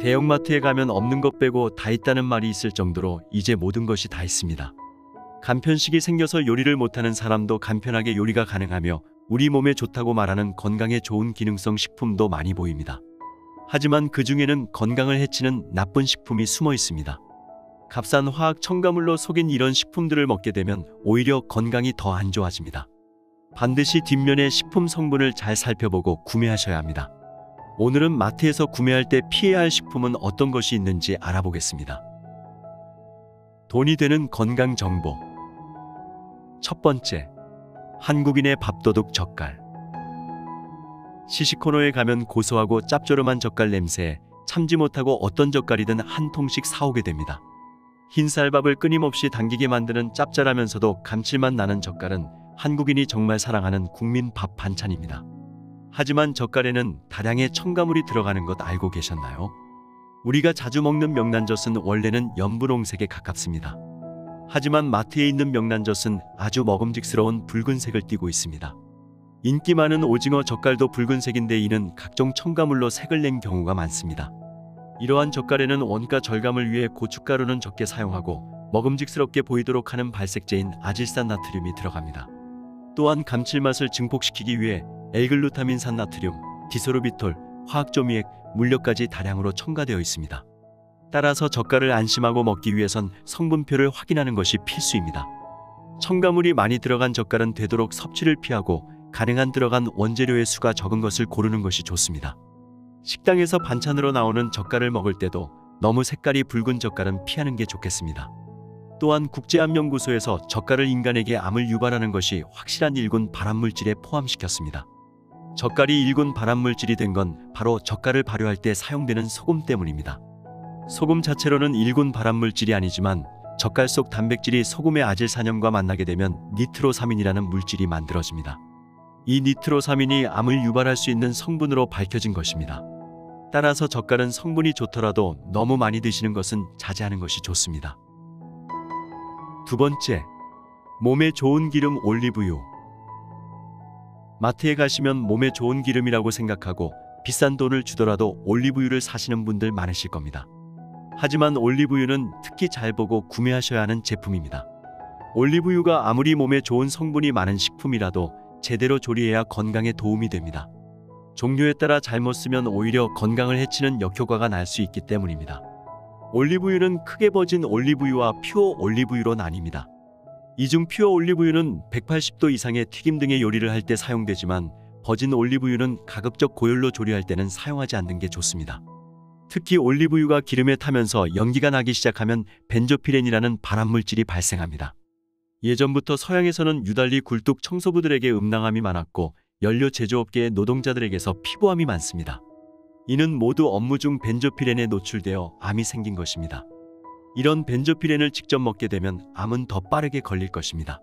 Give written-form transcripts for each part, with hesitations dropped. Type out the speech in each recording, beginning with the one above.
대형마트에 가면 없는 것 빼고 다 있다는 말이 있을 정도로 이제 모든 것이 다 있습니다. 간편식이 생겨서 요리를 못하는 사람도 간편하게 요리가 가능하며 우리 몸에 좋다고 말하는 건강에 좋은 기능성 식품도 많이 보입니다. 하지만 그 중에는 건강을 해치는 나쁜 식품이 숨어 있습니다. 값싼 화학 첨가물로 속인 이런 식품들을 먹게 되면 오히려 건강이 더 안 좋아집니다. 반드시 뒷면의 식품 성분을 잘 살펴보고 구매하셔야 합니다. 오늘은 마트에서 구매할 때 피해야 할 식품은 어떤 것이 있는지 알아보겠습니다. 돈이 되는 건강 정보. 첫 번째, 한국인의 밥도둑 젓갈. 시식코너에 가면 고소하고 짭조름한 젓갈 냄새에 참지 못하고 어떤 젓갈이든 한 통씩 사오게 됩니다. 흰쌀밥을 끊임없이 당기게 만드는 짭짤하면서도 감칠맛 나는 젓갈은 한국인이 정말 사랑하는 국민 밥 반찬입니다. 하지만 젓갈에는 다량의 첨가물이 들어가는 것 알고 계셨나요? 우리가 자주 먹는 명란젓은 원래는 연분홍색에 가깝습니다. 하지만 마트에 있는 명란젓은 아주 먹음직스러운 붉은색을 띠고 있습니다. 인기 많은 오징어 젓갈도 붉은색인데 이는 각종 첨가물로 색을 낸 경우가 많습니다. 이러한 젓갈에는 원가 절감을 위해 고춧가루는 적게 사용하고 먹음직스럽게 보이도록 하는 발색제인 아질산 나트륨이 들어갑니다. 또한 감칠맛을 증폭시키기 위해 L글루타민산 나트륨, 디소르비톨, 화학조미액, 물엿까지 다량으로 첨가되어 있습니다. 따라서 젓갈을 안심하고 먹기 위해선 성분표를 확인하는 것이 필수입니다. 첨가물이 많이 들어간 젓갈은 되도록 섭취를 피하고 가능한 들어간 원재료의 수가 적은 것을 고르는 것이 좋습니다. 식당에서 반찬으로 나오는 젓갈을 먹을 때도 너무 색깔이 붉은 젓갈은 피하는 게 좋겠습니다. 또한 국제암연구소에서 젓갈을 인간에게 암을 유발하는 것이 확실한 일군 발암물질에 포함시켰습니다. 젓갈이 일군 발암물질이 된 건 바로 젓갈을 발효할 때 사용되는 소금 때문입니다. 소금 자체로는 일군 발암물질이 아니지만 젓갈 속 단백질이 소금의 아질산염과 만나게 되면 니트로사민이라는 물질이 만들어집니다. 이 니트로사민이 암을 유발할 수 있는 성분으로 밝혀진 것입니다. 따라서 젓갈은 성분이 좋더라도 너무 많이 드시는 것은 자제하는 것이 좋습니다. 두 번째, 몸에 좋은 기름 올리브유. 마트에 가시면 몸에 좋은 기름이라고 생각하고 비싼 돈을 주더라도 올리브유를 사시는 분들 많으실 겁니다. 하지만 올리브유는 특히 잘 보고 구매하셔야 하는 제품입니다. 올리브유가 아무리 몸에 좋은 성분이 많은 식품이라도 제대로 조리해야 건강에 도움이 됩니다. 종류에 따라 잘못 쓰면 오히려 건강을 해치는 역효과가 날 수 있기 때문입니다. 올리브유는 크게 버진 올리브유와 퓨어 올리브유로 나뉩니다. 이 중 퓨어 올리브유는 180도 이상의 튀김 등의 요리를 할 때 사용되지만 버진 올리브유는 가급적 고열로 조리할 때는 사용하지 않는 게 좋습니다. 특히 올리브유가 기름에 타면서 연기가 나기 시작하면 벤조피렌이라는 발암물질이 발생합니다. 예전부터 서양에서는 유달리 굴뚝 청소부들에게 음낭암이 많았고 연료 제조업계의 노동자들에게서 피부암이 많습니다. 이는 모두 업무 중 벤조피렌에 노출되어 암이 생긴 것입니다. 이런 벤조피렌을 직접 먹게 되면 암은 더 빠르게 걸릴 것입니다.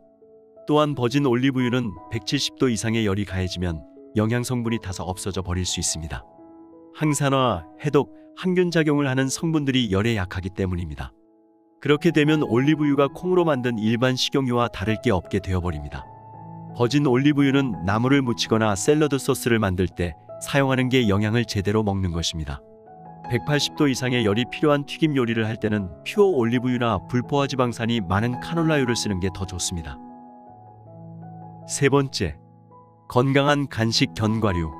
또한 버진 올리브유는 170도 이상의 열이 가해지면 영양성분이 타서 없어져 버릴 수 있습니다. 항산화, 해독, 항균작용을 하는 성분들이 열에 약하기 때문입니다. 그렇게 되면 올리브유가 콩으로 만든 일반 식용유와 다를 게 없게 되어버립니다. 버진 올리브유는 나물을 무치거나 샐러드 소스를 만들 때 사용하는 게 영양을 제대로 먹는 것입니다. 180도 이상의 열이 필요한 튀김 요리를 할 때는 퓨어 올리브유나 불포화 지방산이 많은 카놀라유를 쓰는 게 더 좋습니다. 세 번째, 건강한 간식 견과류.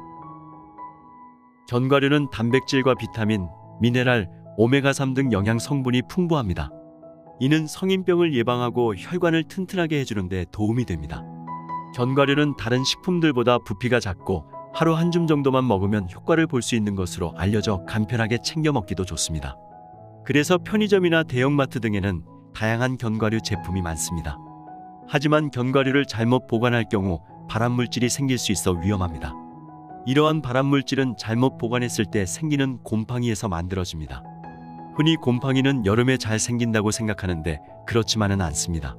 견과류는 단백질과 비타민, 미네랄, 오메가3 등 영양 성분이 풍부합니다. 이는 성인병을 예방하고 혈관을 튼튼하게 해주는 데 도움이 됩니다. 견과류는 다른 식품들보다 부피가 작고 하루 한 줌 정도만 먹으면 효과를 볼 수 있는 것으로 알려져 간편하게 챙겨 먹기도 좋습니다. 그래서 편의점이나 대형마트 등에는 다양한 견과류 제품이 많습니다. 하지만 견과류를 잘못 보관할 경우 발암물질이 생길 수 있어 위험합니다. 이러한 발암물질은 잘못 보관했을 때 생기는 곰팡이에서 만들어집니다. 흔히 곰팡이는 여름에 잘 생긴다고 생각하는데 그렇지만은 않습니다.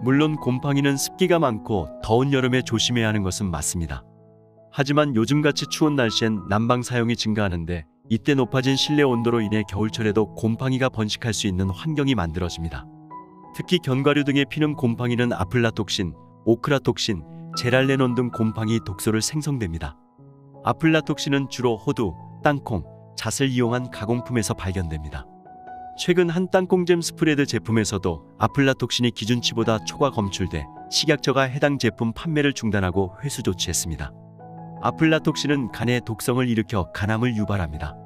물론 곰팡이는 습기가 많고 더운 여름에 조심해야 하는 것은 맞습니다. 하지만 요즘같이 추운 날씨엔 난방 사용이 증가하는데 이때 높아진 실내 온도로 인해 겨울철에도 곰팡이가 번식할 수 있는 환경이 만들어집니다. 특히 견과류 등에 피는 곰팡이는 아플라톡신, 오크라톡신, 제랄레논 등 곰팡이 독소를 생성됩니다. 아플라톡신은 주로 호두, 땅콩, 잣을 이용한 가공품에서 발견됩니다. 최근 한 땅콩잼 스프레드 제품에서도 아플라톡신이 기준치보다 초과 검출돼 식약처가 해당 제품 판매를 중단하고 회수 조치했습니다. 아플라톡신은 간에 독성을 일으켜 간암을 유발합니다.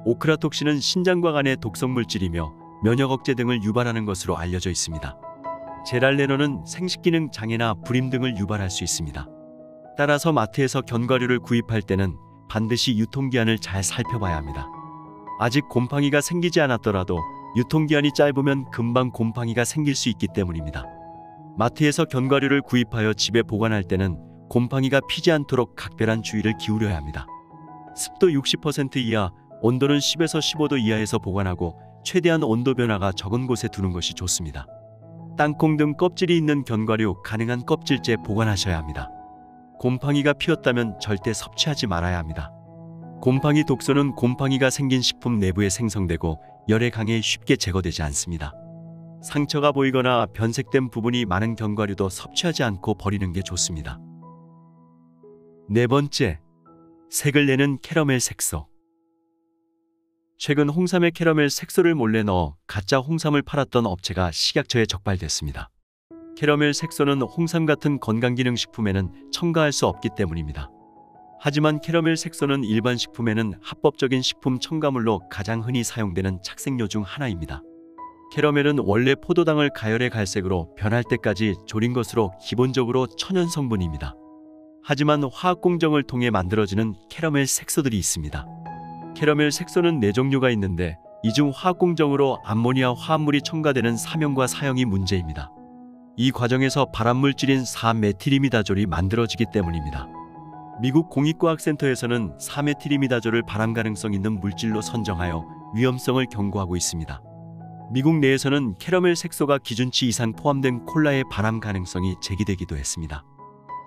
오크라톡신은 신장과 간의 독성 물질이며 면역 억제 등을 유발하는 것으로 알려져 있습니다. 제랄레논은 생식기능 장애나 불임 등을 유발할 수 있습니다. 따라서 마트에서 견과류를 구입할 때는 반드시 유통기한을 잘 살펴봐야 합니다. 아직 곰팡이가 생기지 않았더라도 유통기한이 짧으면 금방 곰팡이가 생길 수 있기 때문입니다. 마트에서 견과류를 구입하여 집에 보관할 때는 곰팡이가 피지 않도록 각별한 주의를 기울여야 합니다. 습도 60% 이하, 온도는 10에서 15도 이하에서 보관하고 최대한 온도 변화가 적은 곳에 두는 것이 좋습니다. 땅콩 등 껍질이 있는 견과류 가능한 껍질째 보관하셔야 합니다. 곰팡이가 피었다면 절대 섭취하지 말아야 합니다. 곰팡이 독소는 곰팡이가 생긴 식품 내부에 생성되고 열에 강해 쉽게 제거되지 않습니다. 상처가 보이거나 변색된 부분이 많은 견과류도 섭취하지 않고 버리는 게 좋습니다. 네 번째, 색을 내는 캐러멜 색소. 최근 홍삼에 캐러멜 색소를 몰래 넣어 가짜 홍삼을 팔았던 업체가 식약처에 적발됐습니다. 캐러멜 색소는 홍삼 같은 건강기능식품에는 첨가할 수 없기 때문입니다. 하지만 캐러멜 색소는 일반 식품에는 합법적인 식품 첨가물로 가장 흔히 사용되는 착색료 중 하나입니다. 캐러멜은 원래 포도당을 가열해 갈색으로 변할 때까지 졸인 것으로 기본적으로 천연 성분입니다. 하지만 화학공정을 통해 만들어지는 캐러멜 색소들이 있습니다. 캐러멜 색소는 4종류가 있는데 이 중 화학공정으로 암모니아 화합물이 첨가되는 사명과 사형이 문제입니다. 이 과정에서 발암물질인 4메틸이미다졸이 만들어지기 때문입니다. 미국 공익과학센터에서는 4메틸이미다졸을 발암 가능성 있는 물질로 선정하여 위험성을 경고하고 있습니다. 미국 내에서는 캐러멜 색소가 기준치 이상 포함된 콜라의 발암 가능성이 제기되기도 했습니다.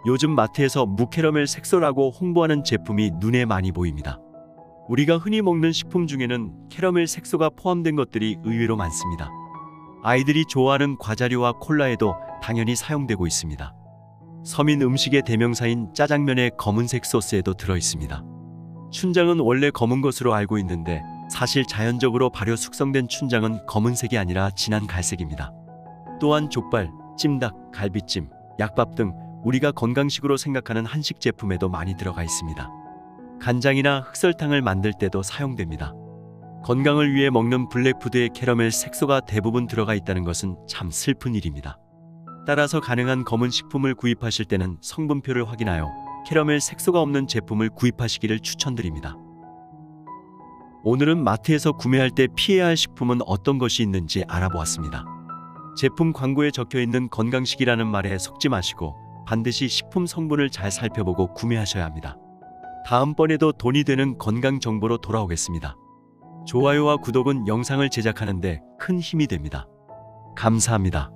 요즘 마트에서 무캐러멜 색소라고 홍보하는 제품이 눈에 많이 보입니다. 우리가 흔히 먹는 식품 중에는 캐러멜 색소가 포함된 것들이 의외로 많습니다. 아이들이 좋아하는 과자류와 콜라에도 당연히 사용되고 있습니다. 서민 음식의 대명사인 짜장면의 검은색 소스에도 들어있습니다. 춘장은 원래 검은 것으로 알고 있는데 사실 자연적으로 발효 숙성된 춘장은 검은색이 아니라 진한 갈색입니다. 또한 족발, 찜닭, 갈비찜, 약밥 등 우리가 건강식으로 생각하는 한식 제품에도 많이 들어가 있습니다. 간장이나 흑설탕을 만들 때도 사용됩니다. 건강을 위해 먹는 블랙푸드에 캐러멜 색소가 대부분 들어가 있다는 것은 참 슬픈 일입니다. 따라서 가능한 검은 식품을 구입하실 때는 성분표를 확인하여 캐러멜 색소가 없는 제품을 구입하시기를 추천드립니다. 오늘은 마트에서 구매할 때 피해야 할 식품은 어떤 것이 있는지 알아보았습니다. 제품 광고에 적혀있는 건강식이라는 말에 속지 마시고 반드시 식품 성분을 잘 살펴보고 구매하셔야 합니다. 다음번에도 돈이 되는 건강 정보로 돌아오겠습니다. 좋아요와 구독은 영상을 제작하는 데 큰 힘이 됩니다. 감사합니다.